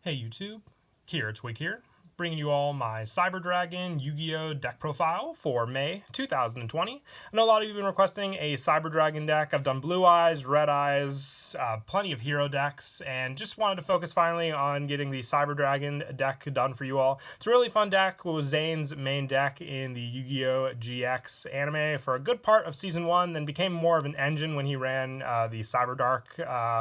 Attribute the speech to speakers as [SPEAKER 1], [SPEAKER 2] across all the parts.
[SPEAKER 1] Hey YouTube, Twig here, bringing you all my Cyber Dragon Yu-Gi-Oh deck profile for May 2020. I know a lot of you have been requesting a Cyber Dragon deck. I've done Blue Eyes, Red Eyes, plenty of hero decks, and just wanted to focus finally on getting the Cyber Dragon deck done for you all. It's a really fun deck. It was Zane's main deck in the Yu-Gi-Oh GX anime for a good part of Season 1, then became more of an engine when he ran the Cyber Dark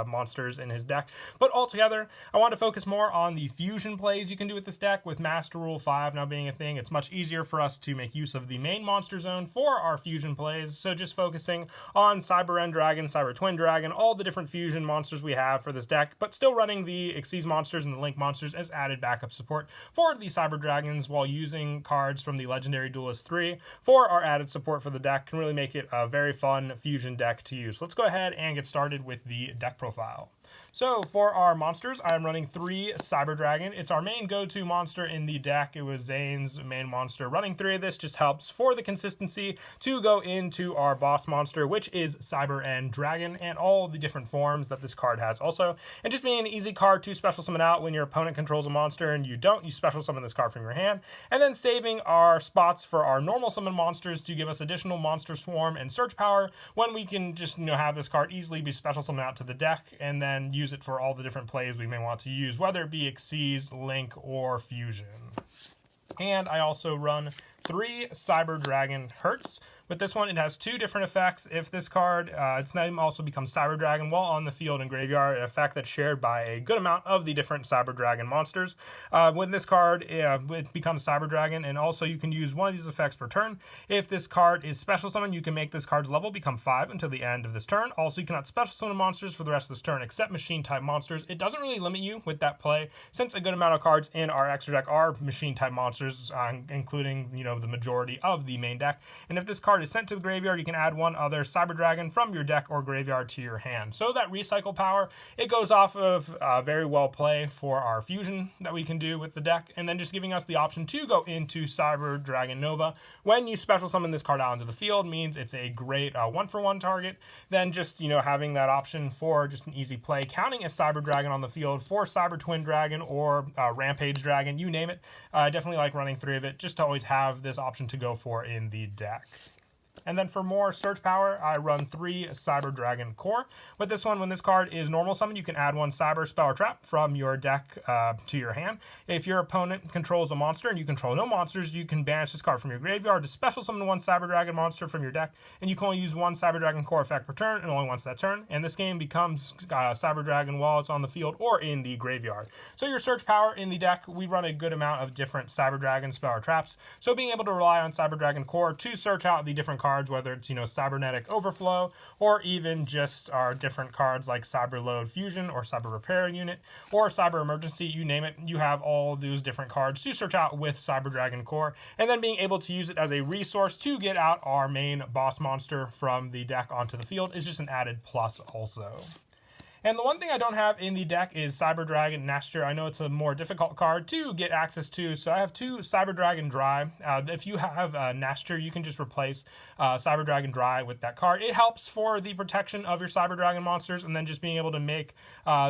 [SPEAKER 1] monsters in his deck. But altogether, I want to focus more on the fusion plays you can do with this deck. With Master Rule 5 now being a thing, it's much easier for us to make use of the main monster zone for our fusion plays. So just focusing on Cyber End Dragon, Cyber Twin Dragon, all the different fusion monsters we have for this deck, but still running the Xyz monsters and the Link monsters as added backup support for the Cyber Dragons, while using cards from the Legendary Duelist 3 for our added support for the deck can really make it a very fun fusion deck to use. Let's go ahead and get started with the deck profile. So for our monsters, I'm running 3 Cyber Dragon. It's our main go-to monster in the deck. It was Zane's main monster. Running 3 of this just helps for the consistency to go into our boss monster, which is Cyber End Dragon, and all the different forms that this card has also. And just being an easy card to special summon out when your opponent controls a monster and you don't, you special summon this card from your hand. And then saving our spots for our normal summon monsters to give us additional monster swarm and search power when we can just, have this card easily be special summoned out to the deck and then use it for all the different plays we may want to use, whether it be Xyz, Link, or Fusion. And I also run 3 Cyber Dragon Hertz. With this one, it has 2 different effects. If this card, its name also becomes Cyber Dragon while on the field and graveyard, an effect that's shared by a good amount of the different Cyber Dragon monsters. When this card, it becomes Cyber Dragon, and also you can use one of these effects per turn. If this card is special summoned, you can make this card's level become 5 until the end of this turn. Also, you cannot special summon monsters for the rest of this turn except machine-type monsters. It doesn't really limit you with that play, since a good amount of cards in our extra deck are machine-type monsters, including, the majority of the main deck. And if this card is sent to the graveyard, you can add one other Cyber Dragon from your deck or graveyard to your hand. So that recycle power, it goes off of very well play for our fusion that we can do with the deck, and then just giving us the option to go into Cyber Dragon Nova. When you special summon this card out into the field means it's a great 1-for-1 target. Then just, having that option for just an easy play, counting a Cyber Dragon on the field for Cyber Twin Dragon or Rampage Dragon, you name it. I definitely like running 3 of it just to always have this option to go for in the deck. And then for more search power, I run 3 Cyber Dragon Core. With this one, when this card is normal summon, you can add 1 Cyber Spell or Trap from your deck to your hand. If your opponent controls a monster and you control no monsters, you can banish this card from your graveyard to special summon 1 Cyber Dragon monster from your deck, and you can only use 1 Cyber Dragon Core effect per turn, and only once that turn. And this game becomes Cyber Dragon while it's on the field or in the graveyard. So your search power in the deck, we run a good amount of different Cyber Dragon Spell or Traps. So being able to rely on Cyber Dragon Core to search out the different cards, whether it's Cybernetic Overflow, or even just our different cards like Cyber Load Fusion or Cyber Repair Unit or Cyber Emergency, you name it, you have all those different cards to search out with Cyber Dragon Core, and then being able to use it as a resource to get out our main boss monster from the deck onto the field is just an added plus also. And the one thing I don't have in the deck is Cyber Dragon Nasture. I know it's a more difficult card to get access to, so I have 2 Cyber Dragon Dry. If you have Nasture, you can just replace Cyber Dragon Dry with that card. It helps for the protection of your Cyber Dragon monsters, and then just being able to make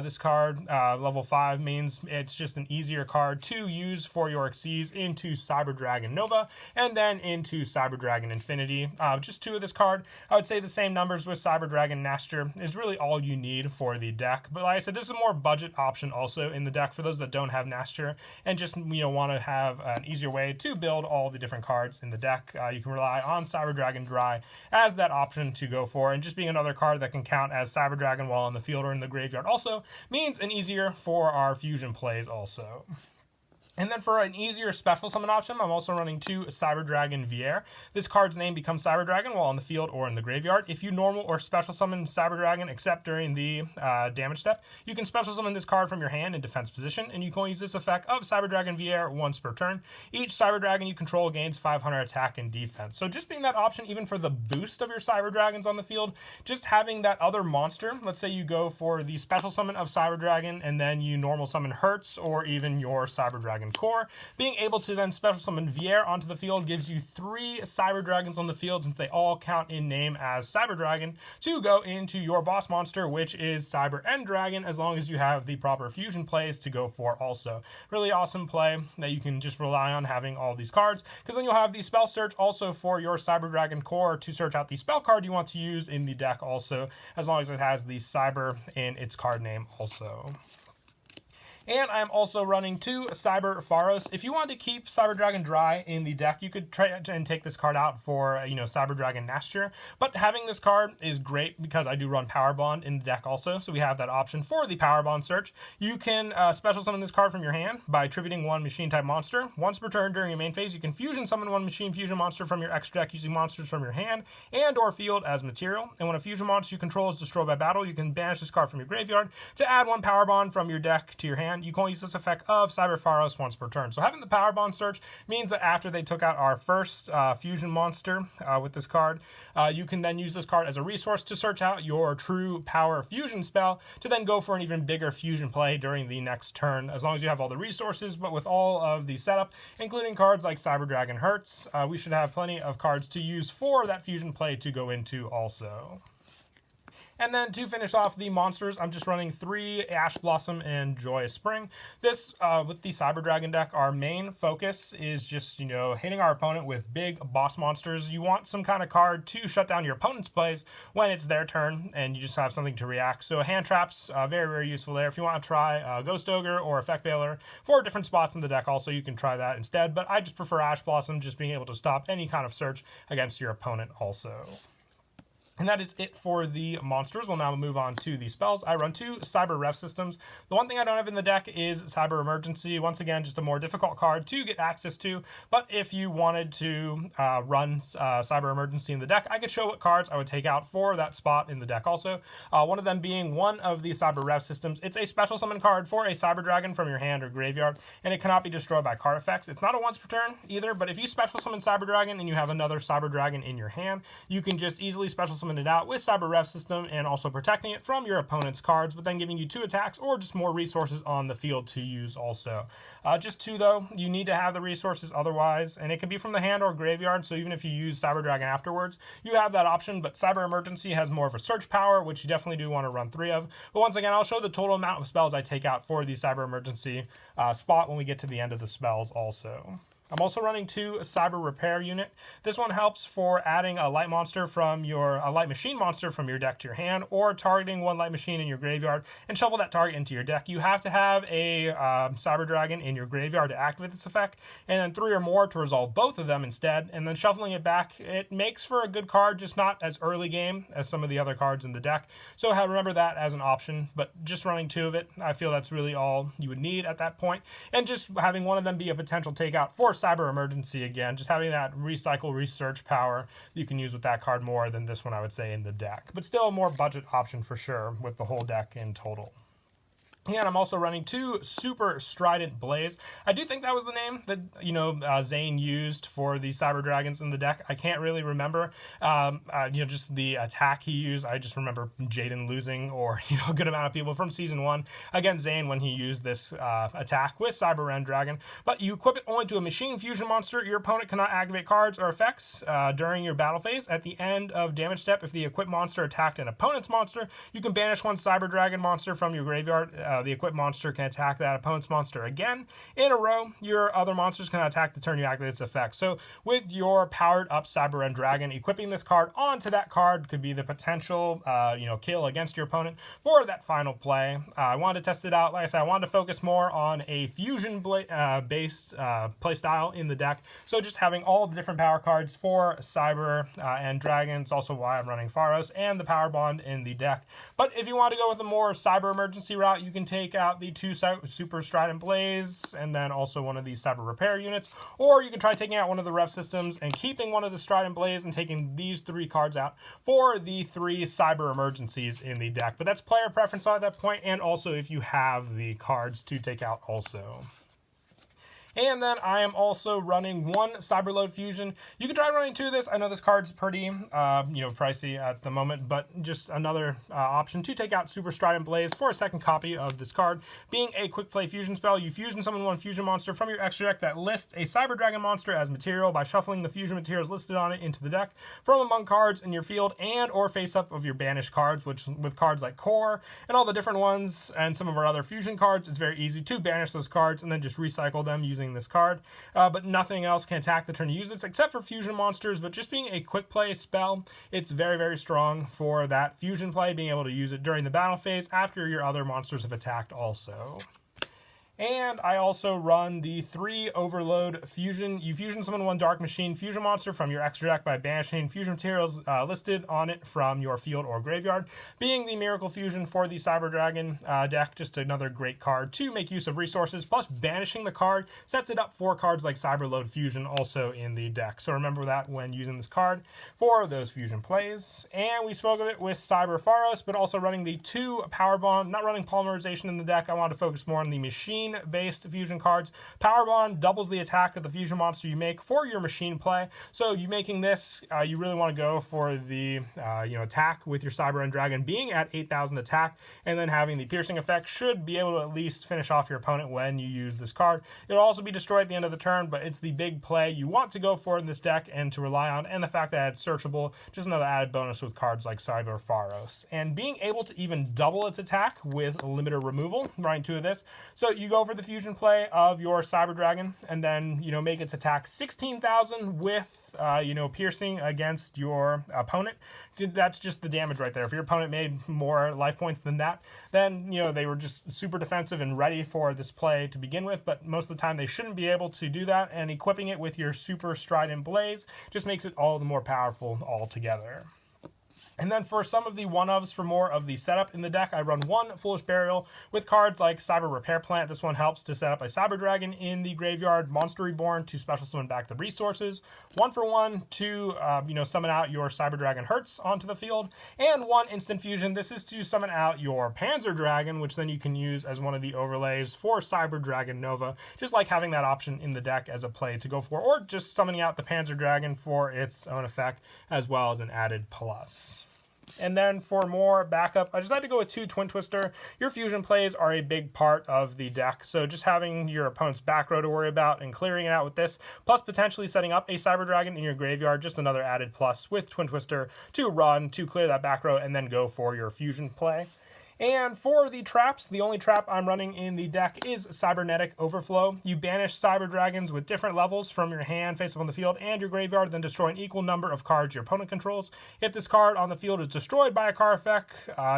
[SPEAKER 1] this card level 5 means it's just an easier card to use for your Xyz into Cyber Dragon Nova, and then into Cyber Dragon Infinity. Just 2 of this card. I would say the same numbers with Cyber Dragon Nasture is really all you need for the deck. But like I said, this is a more budget option also in the deck for those that don't have Nasture and just want to have an easier way to build all the different cards in the deck. You can rely on Cyber Dragon Dry as that option to go for, and just being another card that can count as Cyber Dragon while in the field or in the graveyard also means an easier for our fusion plays also. And then for an easier special summon option, I'm also running 2 Cyber Dragon Vier. This card's name becomes Cyber Dragon while on the field or in the graveyard. If you normal or special summon Cyber Dragon except during the damage step, you can special summon this card from your hand in defense position, and you can only use this effect of Cyber Dragon Vier once per turn. Each Cyber Dragon you control gains 500 attack and defense. So just being that option even for the boost of your Cyber Dragons on the field, just having that other monster, let's say you go for the special summon of Cyber Dragon and then you normal summon Hertz or even your Cyber Dragon Dragon core. Being able to then special summon Vier onto the field gives you 3 Cyber Dragons on the field, since they all count in name as Cyber Dragon, to go into your boss monster, which is Cyber End Dragon, as long as you have the proper fusion plays to go for also. Really awesome play that you can just rely on having all these cards, because then you'll have the spell search also for your Cyber Dragon core to search out the spell card you want to use in the deck also, as long as it has the Cyber in its card name also. And I'm also running 2 Cyber Pharos. If you want to keep Cyber Dragon dry in the deck, you could try and take this card out for, Cyber Dragon Nasture. But having this card is great because I do run Power Bond in the deck also, so we have that option for the Power Bond search. You can special summon this card from your hand by tributing 1 machine-type monster. Once per turn during your main phase, you can fusion summon 1 machine fusion monster from your extra deck using monsters from your hand and or field as material. And when a fusion monster you control is destroyed by battle, you can banish this card from your graveyard to add 1 Power Bond from your deck to your hand. You can only use this effect of Cyber Pharos once per turn. So having the Power Bond search means that after they took out our first fusion monster with this card, you can then use this card as a resource to search out your true power fusion spell to then go for an even bigger fusion play during the next turn, as long as you have all the resources. But with all of the setup, including cards like Cyber Dragon Hertz, we should have plenty of cards to use for that fusion play to go into also. And then to finish off the monsters, I'm just running 3 Ash Blossom and Joyous Spring. This, with the Cyber Dragon deck, our main focus is just, hitting our opponent with big boss monsters. You want some kind of card to shut down your opponent's plays when it's their turn, and you just have something to react. So hand traps, very, very useful there. If you want to try Ghost Ogre or Effect Veiler for different spots in the deck also, you can try that instead. But I just prefer Ash Blossom, just being able to stop any kind of search against your opponent also. And that is it for the monsters. We'll now move on to the spells. I run 2 Cyber Rev systems. The one thing I don't have in the deck is Cyber Emergency. Once again, just a more difficult card to get access to. But if you wanted to run Cyber Emergency in the deck, I could show what cards I would take out for that spot in the deck also. One of them being one of the Cyber Rev systems. It's a special summon card for a Cyber Dragon from your hand or graveyard, and it cannot be destroyed by card effects. It's not a once per turn either, but if you special summon Cyber Dragon and you have another Cyber Dragon in your hand, you can just easily special summon it out with Cyber Rev system and also protecting it from your opponent's cards, but then giving you 2 attacks or just more resources on the field to use also. Just 2 though, you need to have the resources otherwise, and it can be from the hand or graveyard, so even if you use Cyber Dragon afterwards, you have that option. But Cyber Emergency has more of a search power, which you definitely do want to run 3 of. But once again, I'll show the total amount of spells I take out for the Cyber Emergency spot when we get to the end of the spells also. I'm also running 2 Cyber Repair unit. This one helps for adding a light monster from a light machine monster from your deck to your hand, or targeting 1 light machine in your graveyard and shuffle that target into your deck. You have to have a Cyber Dragon in your graveyard to activate this effect, and then 3 or more to resolve both of them instead. And then shuffling it back, it makes for a good card, just not as early game as some of the other cards in the deck. So remember that as an option, but just running 2 of it, I feel that's really all you would need at that point. And just having one of them be a potential takeout for Cyber Emergency again, just having that recycle research power you can use with that card more than this one, I would say, in the deck. But still a more budget option for sure with the whole deck in total. And I'm also running 2 Super Strident Blaze. I do think that was the name that, Zane used for the Cyber Dragons in the deck. I can't really remember, just the attack he used. I just remember Jaden losing, or, a good amount of people from Season 1 against Zane when he used this attack with Cyber End Dragon. But you equip it only to a machine fusion monster. Your opponent cannot activate cards or effects during your battle phase. At the end of damage step, if the equipped monster attacked an opponent's monster, you can banish 1 Cyber Dragon monster from your graveyard. The equipped monster can attack that opponent's monster again in a row. Your other monsters can attack the turn you activate its effect. So with your powered up Cyber End Dragon, equipping this card onto that card could be the potential, kill against your opponent for that final play. I wanted to test it out. Like I said, I wanted to focus more on a fusion based play style in the deck. So just having all the different power cards for Cyber End Dragon is also why I'm running Pharos and the Power Bond in the deck. But if you want to go with a more Cyber Emergency route, you can take out the 2 Super Strident Blaze and then also one of these Cyber Repair units, or you can try taking out one of the Rev systems and keeping one of the Strident Blaze and taking these 3 cards out for the 3 Cyber Emergencies in the deck. But that's player preference at that point, and also if you have the cards to take out also. And then I am also running one Cyberload Fusion. You can try running two of this. I know this card's pretty, pricey at the moment, but just another option to take out Super Strident Blaze for a second copy of this card. Being a quick play fusion spell, you fusion summon one fusion monster from your extra deck that lists a Cyber Dragon monster as material by shuffling the fusion materials listed on it into the deck from among cards in your field and or face up of your banished cards, which with cards like Core and all the different ones and some of our other fusion cards, it's very easy to banish those cards and then just recycle them using this card, but nothing else can attack the turn you use this except for fusion monsters. But just being a quick play spell, it's very, very strong for that fusion play, being able to use it during the battle phase after your other monsters have attacked also. And I also run the 3 Overload Fusion. You fusion summon one Dark Machine fusion monster from your extra deck by banishing fusion materials listed on it from your field or graveyard. Being the Miracle Fusion for the Cyber Dragon deck, just another great card to make use of resources, plus banishing the card sets it up for cards like Cyberload Fusion also in the deck. So remember that when using this card for those fusion plays. And we spoke of it with Cyber Pharos, but also running the 2 Power Bond, not running Polymerization in the deck. I wanted to focus more on the machine-based fusion cards. Power Bond doubles the attack of the fusion monster you make for your machine play. So you making this, you really want to go for the attack with your Cyber End Dragon being at 8,000 attack, and then having the piercing effect should be able to at least finish off your opponent when you use this card. It'll also be destroyed at the end of the turn, but it's the big play you want to go for in this deck and to rely on, and the fact that it's searchable, just another added bonus with cards like Cyber Pharos. And being able to even double its attack with limiter removal, running 2 of this. So you go for the fusion play of your Cyber Dragon, and then make its attack 16,000 with piercing against your opponent. That's just the damage right there. If your opponent made more life points than that, then they were just super defensive and ready for this play to begin with. But most of the time they shouldn't be able to do that, and equipping it with your Super Strident Blaze just makes it all the more powerful altogether. And then for some of the one-ofs for more of the setup in the deck, I run one Foolish Burial with cards like Cyber Repair Plant. This one helps to set up a Cyber Dragon in the graveyard, Monster Reborn to special summon back the resources, 1-for-1 to summon out your Cyber Dragon Hertz onto the field, and 1 Instant Fusion. This is to summon out your Panzer Dragon, which then you can use as one of the overlays for Cyber Dragon Nova, just like having that option in the deck as a play to go for, or just summoning out the Panzer Dragon for its own effect as well as an added plus. And then for more backup, I decided to go with 2 Twin Twister. Your fusion plays are a big part of the deck, so just having your opponent's back row to worry about and clearing it out with this, plus potentially setting up a Cyber Dragon in your graveyard, just another added plus with Twin Twister to run to clear that back row and then go for your fusion play. And for the traps, the only trap I'm running in the deck is Cybernetic Overflow. You banish Cyber Dragons with different levels from your hand, face up on the field, and your graveyard, then destroy an equal number of cards your opponent controls. If this card on the field is destroyed by a card effect,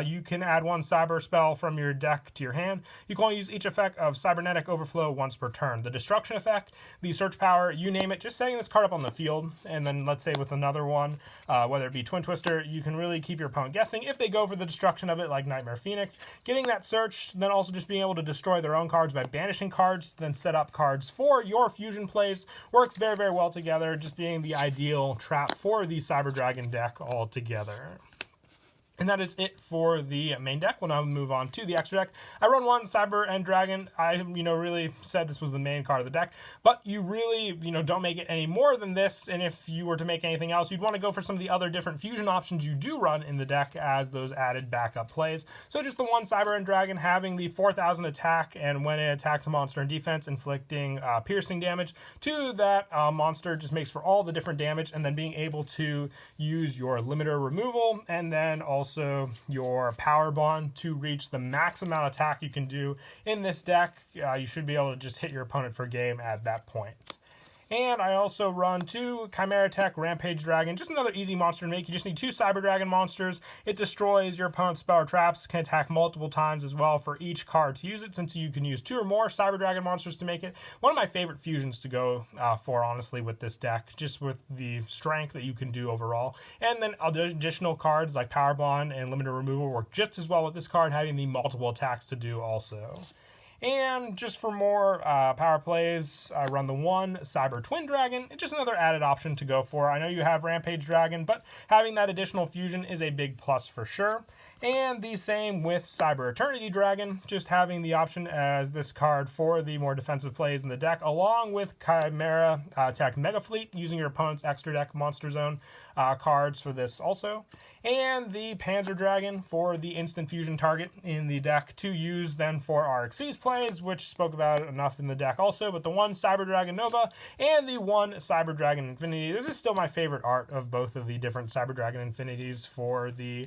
[SPEAKER 1] you can add 1 Cyber spell from your deck to your hand. You can only use each effect of Cybernetic Overflow once per turn. The Destruction effect, the Search Power, you name it, just setting this card up on the field, and then let's say with another one, whether it be Twin Twister, you can really keep your opponent guessing if they go for the destruction of it, like Nightmare Phoenix. Getting that search, then also just being able to destroy their own cards by banishing cards, then set up cards for your fusion plays, works very, very well together, just being the ideal trap for the Cyber Dragon deck altogether. And that is it for the main deck. We'll now move on to the extra deck. I run 1 Cyber End Dragon. I, really said this was the main card of the deck, but you really, don't make it any more than this. And if you were to make anything else, you'd want to go for some of the other different fusion options you do run in the deck as those added backup plays. So just the 1 Cyber End Dragon having the 4,000 attack, and when it attacks a monster in defense, inflicting piercing damage to that monster, just makes for all the different damage, and then being able to use your limiter removal, and then also your Power Bond to reach the max amount of attack you can do in this deck. You should be able to just hit your opponent for game at that point. And I also run 2 Chimera Tech Rampage Dragon, just another easy monster to make. You just need 2 Cyber Dragon monsters. It destroys your opponent's spell or traps, can attack multiple times as well for each card to use it, since you can use 2 or more Cyber Dragon monsters to make it. One of my favorite fusions to go for, honestly, with this deck, just with the strength that you can do overall. And then other additional cards like Power Bond and Limited Removal work just as well with this card, having the multiple attacks to do also. And just for more power plays, I run the 1 Cyber Twin Dragon. It's just another added option to go for. I know you have Rampage Dragon, but having that additional fusion is a big plus for sure. And the same with Cyber Eternity Dragon, just having the option as this card for the more defensive plays in the deck, along with Chimera Tech Mega Fleet, using your opponent's extra deck Monster Zone cards for this also. And the Panzer Dragon for the instant fusion target in the deck to use then for our Xyz plays, which spoke about it enough in the deck also, but the one Cyber Dragon Nova and the one Cyber Dragon Infinity. This is still my favorite art of both of the different Cyber Dragon Infinities for the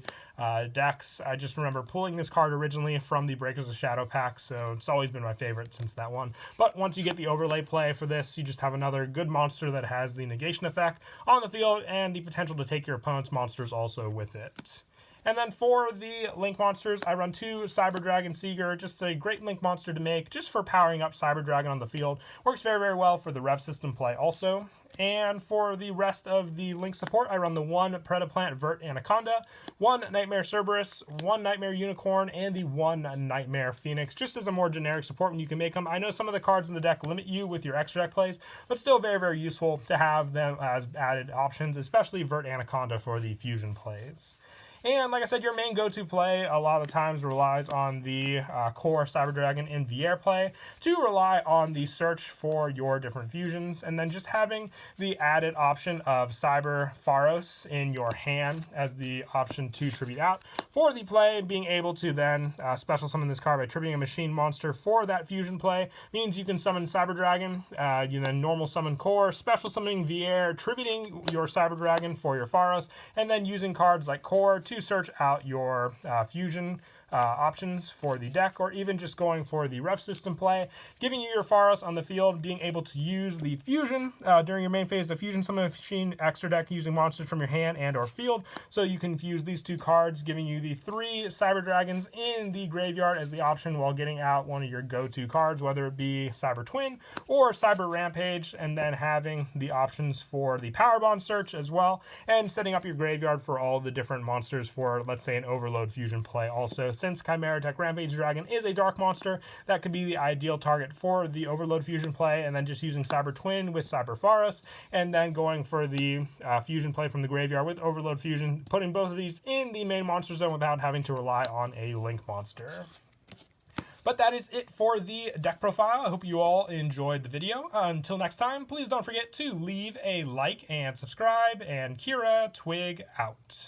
[SPEAKER 1] decks. I just remember pulling this card originally from the Breakers of Shadow pack, so it's always been my favorite since that one. But once you get the overlay play for this, you just have another good monster that has the negation effect on the field and the potential to take your opponent's monsters also with it. And then for the Link monsters, I run 2 Cyber Dragon Seeger, just a great Link monster to make, just for powering up Cyber Dragon on the field. Works very, very well for the Rev system play also. And for the rest of the Link support, I run the 1 Predaplant Vert Anaconda, 1 Nightmare Cerberus, 1 Nightmare Unicorn, and the 1 Nightmare Phoenix, just as a more generic support when you can make them. I know some of the cards in the deck limit you with your extra deck plays, but still very, very useful to have them as added options, especially Vert Anaconda for the fusion plays. And like I said, your main go-to play a lot of times relies on the core Cyber Dragon in VR play to rely on the search for your different fusions, and then just having the added option of Cyber Pharos in your hand as the option to tribute out for the play. Being able to then special summon this card by tributing a machine monster for that fusion play means you can summon Cyber Dragon, you then normal summon core, special summoning VR, tributing your Cyber Dragon for your Pharos, and then using cards like core to search out your fusion options for the deck, or even just going for the Rev system play, giving you your Pharos on the field, being able to use the fusion during your main phase, the fusion summon machine extra deck using monsters from your hand and or field, so you can fuse these 2 cards, giving you the 3 Cyber Dragons in the graveyard as the option while getting out one of your go-to cards, whether it be Cyber Twin or Cyber Rampage, and then having the options for the Power Bond search as well, and setting up your graveyard for all the different monsters for, let's say, an Overload fusion play also. Since Chimera Tech Rampage Dragon is a dark monster, that could be the ideal target for the Overload fusion play, and then just using Cyber Twin with Cyber Pharos, and then going for the fusion play from the graveyard with Overload fusion, putting both of these in the main monster zone without having to rely on a Link monster. But that is it for the deck profile. I hope you all enjoyed the video. Until next time, please don't forget to leave a like and subscribe, and Kira Twig out.